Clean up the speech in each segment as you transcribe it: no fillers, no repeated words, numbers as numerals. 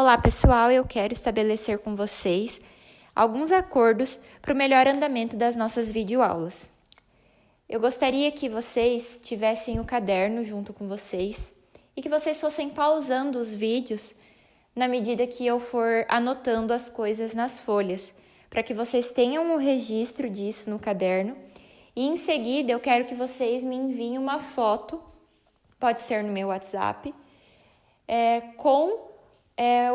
Olá pessoal, eu quero estabelecer com vocês alguns acordos para o melhor andamento das nossas videoaulas. Eu gostaria que vocês tivessem o caderno junto com vocês e que vocês fossem pausando os vídeos na medida que eu for anotando as coisas nas folhas, para que vocês tenham o registro disso no caderno e em seguida eu quero que vocês me enviem uma foto, pode ser no meu WhatsApp, com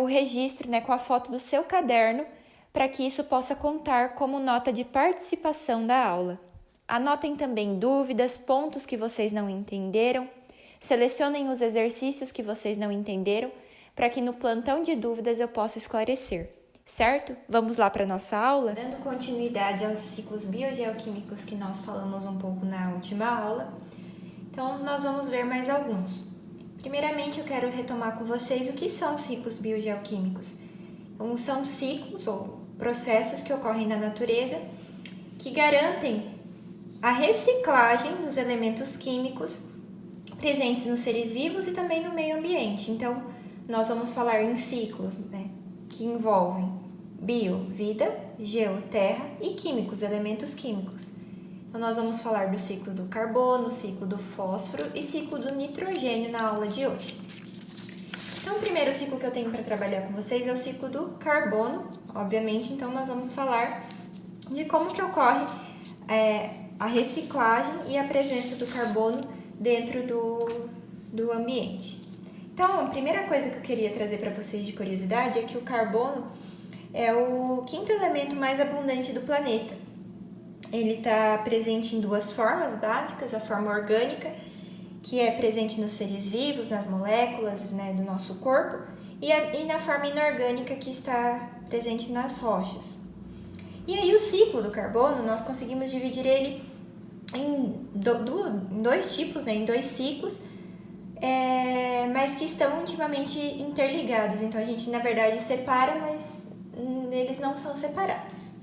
o registro, com a foto do seu caderno, para que isso possa contar como nota de participação da aula. Anotem também dúvidas, pontos que vocês não entenderam, selecionem os exercícios que vocês não entenderam, para que no plantão de dúvidas eu possa esclarecer, certo? Vamos lá para a nossa aula? Dando continuidade aos ciclos biogeoquímicos que nós falamos um pouco na última aula, então nós vamos ver mais alguns. Primeiramente, eu quero retomar com vocês o que são ciclos biogeoquímicos. Então, são ciclos ou processos que ocorrem na natureza que garantem a reciclagem dos elementos químicos presentes nos seres vivos e também no meio ambiente. Então, nós vamos falar em ciclos, que envolvem bio, vida, geo, terra e químicos, elementos químicos. Então, nós vamos falar do ciclo do carbono, ciclo do fósforo e ciclo do nitrogênio na aula de hoje. Então, o primeiro ciclo que eu tenho para trabalhar com vocês é o ciclo do carbono, obviamente. Então, nós vamos falar de como que ocorre a reciclagem e a presença do carbono dentro do ambiente. Então, a primeira coisa que eu queria trazer para vocês de curiosidade é que o carbono é o quinto elemento mais abundante do planeta. Ele está presente em duas formas básicas, a forma orgânica, que é presente nos seres vivos, nas moléculas do nosso corpo, e na forma inorgânica, que está presente nas rochas. E aí o ciclo do carbono, nós conseguimos dividir ele em dois tipos, em dois ciclos, mas que estão intimamente interligados. Então a gente, na verdade, separa, mas eles não são separados.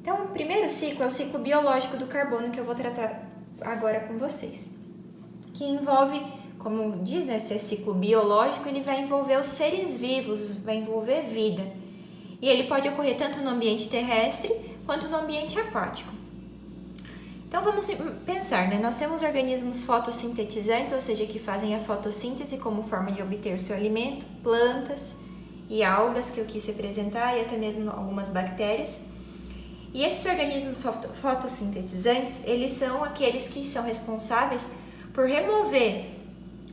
Então, o primeiro ciclo é o ciclo biológico do carbono, que eu vou tratar agora com vocês. Que envolve, como diz, esse ciclo biológico, ele vai envolver os seres vivos, vai envolver vida. E ele pode ocorrer tanto no ambiente terrestre, quanto no ambiente aquático. Então, vamos pensar, Nós temos organismos fotossintetizantes, ou seja, que fazem a fotossíntese como forma de obter o seu alimento, plantas e algas, que eu quis representar, e até mesmo algumas bactérias. E esses organismos fotossintetizantes, eles são aqueles que são responsáveis por remover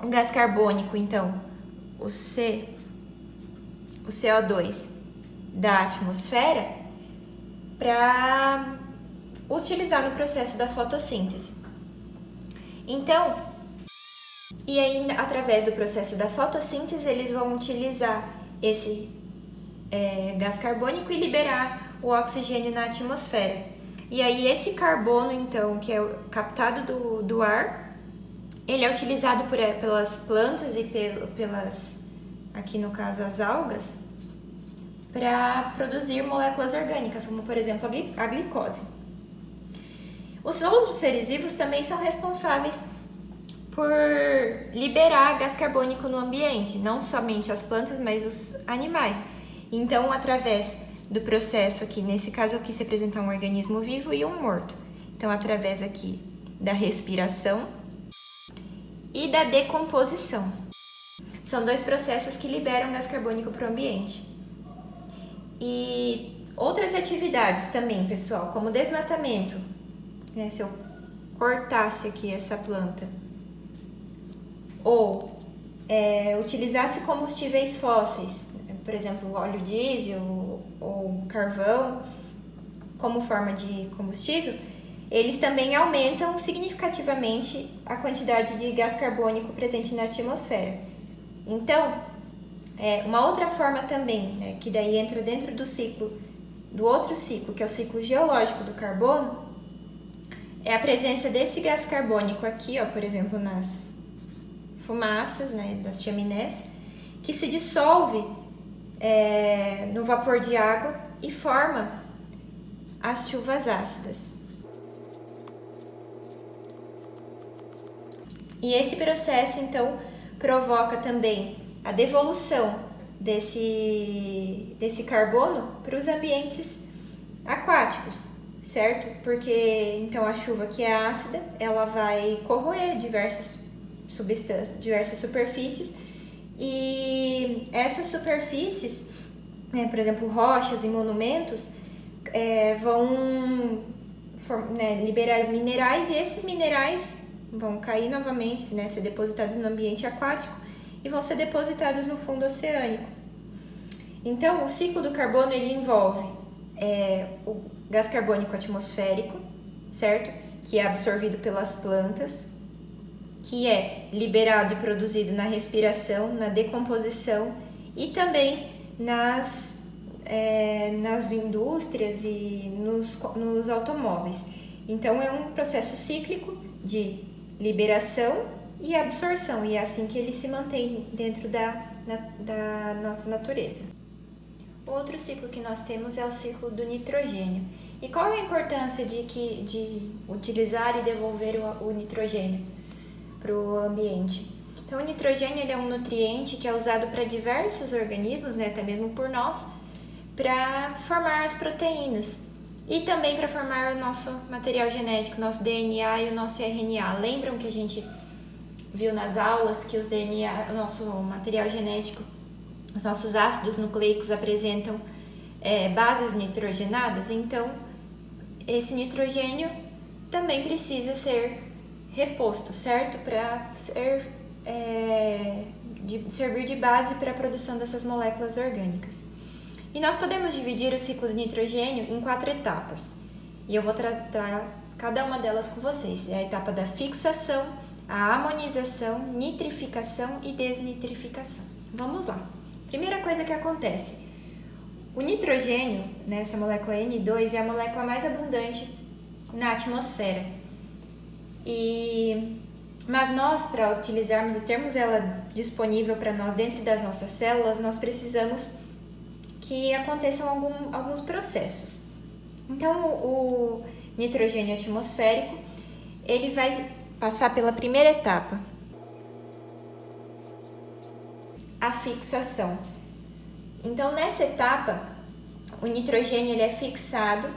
o gás carbônico, então, o CO2 da atmosfera, para utilizar no processo da fotossíntese. Então, e aí, através do processo da fotossíntese, eles vão utilizar esse gás carbônico e liberar o oxigênio na atmosfera. E aí esse carbono, então, que é captado do ar, ele é utilizado pelas plantas e pelas, aqui no caso, as algas, para produzir moléculas orgânicas, como por exemplo a glicose. Os outros seres vivos também são responsáveis por liberar gás carbônico no ambiente, não somente as plantas, mas os animais. Então, através do processo aqui, nesse caso eu quis representar um organismo vivo e um morto. Então, através aqui da respiração e da decomposição. São dois processos que liberam gás carbônico para o ambiente. E outras atividades também, pessoal, como desmatamento. Se eu cortasse aqui essa planta ou utilizasse combustíveis fósseis, por exemplo, o óleo diesel ou carvão, como forma de combustível, eles também aumentam significativamente a quantidade de gás carbônico presente na atmosfera. Então, uma outra forma também, que daí entra dentro do outro ciclo, que é o ciclo geológico do carbono, é a presença desse gás carbônico aqui, por exemplo, nas fumaças, das chaminés, que se dissolve no vapor de água e forma as chuvas ácidas. E esse processo, então, provoca também a devolução desse carbono para os ambientes aquáticos, certo? Porque então a chuva que é ácida, ela vai corroer diversas substâncias, diversas superfícies, e essas superfícies, por exemplo, rochas e monumentos, vão liberar minerais, e esses minerais vão cair novamente, ser depositados no ambiente aquático e vão ser depositados no fundo oceânico. Então, o ciclo do carbono ele envolve o gás carbônico atmosférico, certo? Que é absorvido pelas plantas, que é liberado e produzido na respiração, na decomposição e também nas indústrias e nos automóveis. Então, é um processo cíclico de liberação e absorção, e é assim que ele se mantém dentro da nossa natureza. Outro ciclo que nós temos é o ciclo do nitrogênio. E qual é a importância de utilizar e devolver o nitrogênio para o ambiente? Então, o nitrogênio ele é um nutriente que é usado para diversos organismos, até mesmo por nós, para formar as proteínas e também para formar o nosso material genético, nosso DNA e o nosso RNA. Lembram que a gente viu nas aulas que o nosso material genético, os nossos ácidos nucleicos apresentam bases nitrogenadas? Então, esse nitrogênio também precisa ser reposto, certo? Para servir de base para a produção dessas moléculas orgânicas. E nós podemos dividir o ciclo do nitrogênio em 4 etapas. E eu vou tratar cada uma delas com vocês. É a etapa da fixação, a amonização, nitrificação e desnitrificação. Vamos lá. Primeira coisa que acontece. O nitrogênio, essa molécula N2, é a molécula mais abundante na atmosfera. Mas nós, para utilizarmos e termos ela disponível para nós dentro das nossas células, nós precisamos que aconteçam alguns processos. Então, o nitrogênio atmosférico, ele vai passar pela primeira etapa, a fixação. Então, nessa etapa, o nitrogênio ele é fixado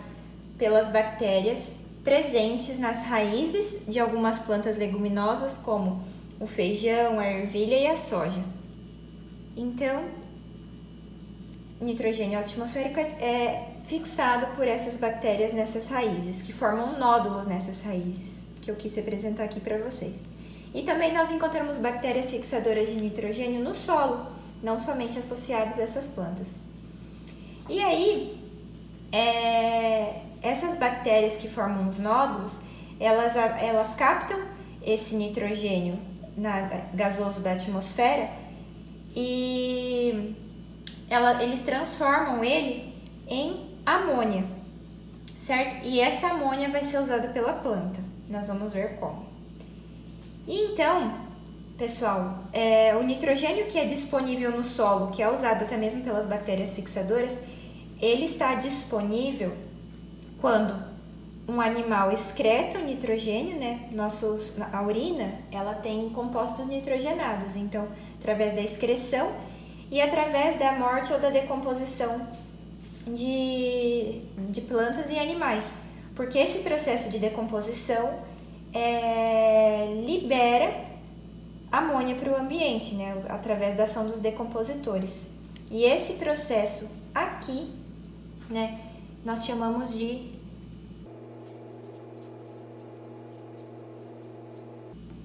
pelas bactérias presentes nas raízes de algumas plantas leguminosas, como o feijão, a ervilha e a soja. Então, o nitrogênio atmosférico é fixado por essas bactérias nessas raízes, que formam nódulos nessas raízes, que eu quis representar aqui para vocês. E também nós encontramos bactérias fixadoras de nitrogênio no solo, não somente associadas a essas plantas. E aí, essas bactérias que formam os nódulos, elas captam esse nitrogênio gasoso da atmosfera e eles transformam ele em amônia, certo? E essa amônia vai ser usada pela planta. Nós vamos ver como. E então, pessoal, o nitrogênio que é disponível no solo, que é usado até mesmo pelas bactérias fixadoras, ele está disponível quando um animal excreta o nitrogênio, a urina, ela tem compostos nitrogenados. Então, através da excreção e através da morte ou da decomposição de plantas e animais. Porque esse processo de decomposição libera amônia para o ambiente, através da ação dos decompositores. E esse processo aqui, nós chamamos de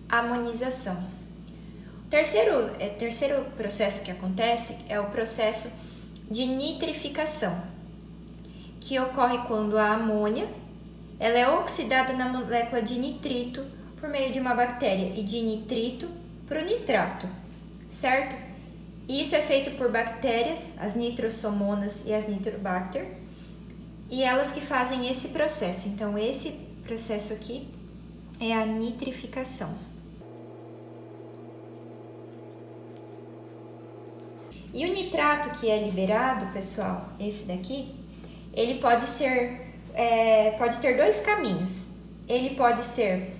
amonização. O terceiro processo que acontece é o processo de nitrificação, que ocorre quando a amônia ela é oxidada na molécula de nitrito por meio de uma bactéria e de nitrito para o nitrato, certo? E isso é feito por bactérias, as nitrosomonas e as nitrobacter, e elas que fazem esse processo. Então, esse processo aqui é a nitrificação. E o nitrato que é liberado, pessoal, esse daqui, ele pode ter 2 caminhos. Ele pode ser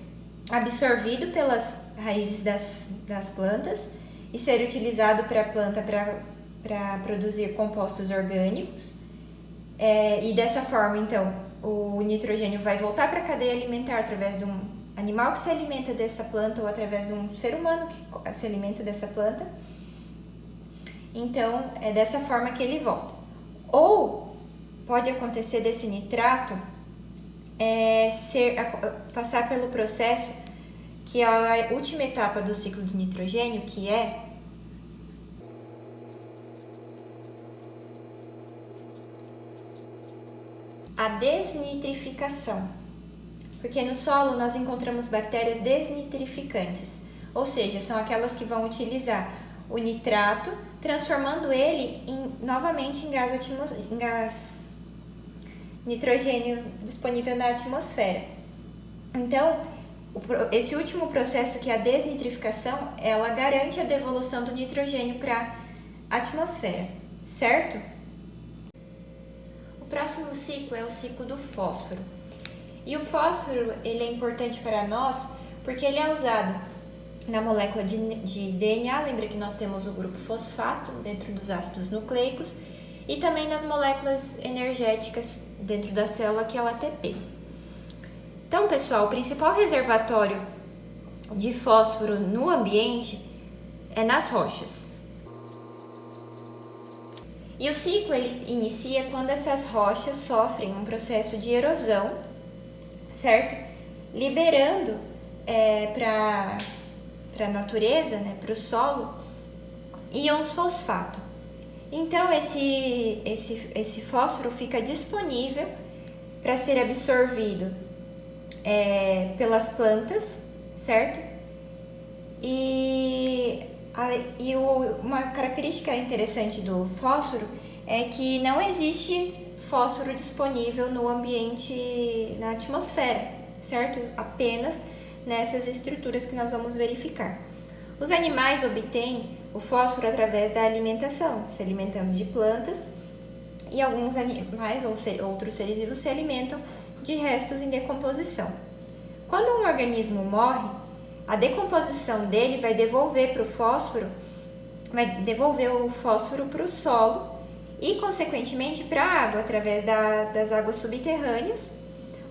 absorvido pelas raízes das plantas e ser utilizado para a planta para para produzir compostos orgânicos. E dessa forma, então, o nitrogênio vai voltar para a cadeia alimentar através de um animal que se alimenta dessa planta ou através de um ser humano que se alimenta dessa planta. Então, é dessa forma que ele volta. Ou pode acontecer desse nitrato passar pelo processo que é a última etapa do ciclo de nitrogênio, que é a desnitrificação. Porque no solo nós encontramos bactérias desnitrificantes, ou seja, são aquelas que vão utilizar o nitrato, transformando ele novamente em gás nitrogênio disponível na atmosfera. Então, esse último processo, que é a desnitrificação, ela garante a devolução do nitrogênio para a atmosfera, certo? O próximo ciclo é o ciclo do fósforo. E o fósforo, ele é importante para nós porque ele é usado na molécula de DNA, lembra que nós temos o grupo fosfato dentro dos ácidos nucleicos, e também nas moléculas energéticas dentro da célula, que é o ATP. Então, pessoal, o principal reservatório de fósforo no ambiente é nas rochas. E o ciclo ele inicia quando essas rochas sofrem um processo de erosão, certo? Liberando para a natureza, né, para o solo, íons fosfato. Então, esse fósforo fica disponível para ser absorvido pelas plantas, certo? Uma característica interessante do fósforo é que não existe fósforo disponível no ambiente, na atmosfera, certo? Apenas nessas estruturas que nós vamos verificar. Os animais obtêm o fósforo através da alimentação, se alimentando de plantas, e alguns animais ou outros seres vivos se alimentam de restos em decomposição. Quando um organismo morre, a decomposição dele vai devolver o fósforo para o solo e, consequentemente, para a água, através das águas subterrâneas,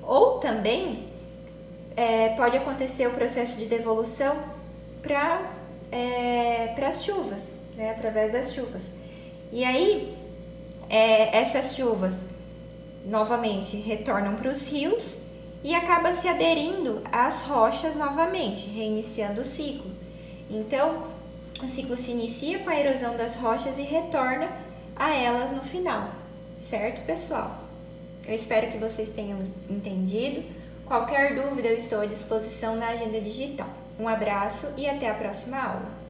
ou também pode acontecer o processo de devolução para as chuvas, né, através das chuvas. E aí, essas chuvas, novamente, retornam para os rios e acaba se aderindo às rochas novamente, reiniciando o ciclo. Então, o ciclo se inicia com a erosão das rochas e retorna a elas no final, certo, pessoal? Eu espero que vocês tenham entendido. Qualquer dúvida, eu estou à disposição na agenda digital. Um abraço e até a próxima aula.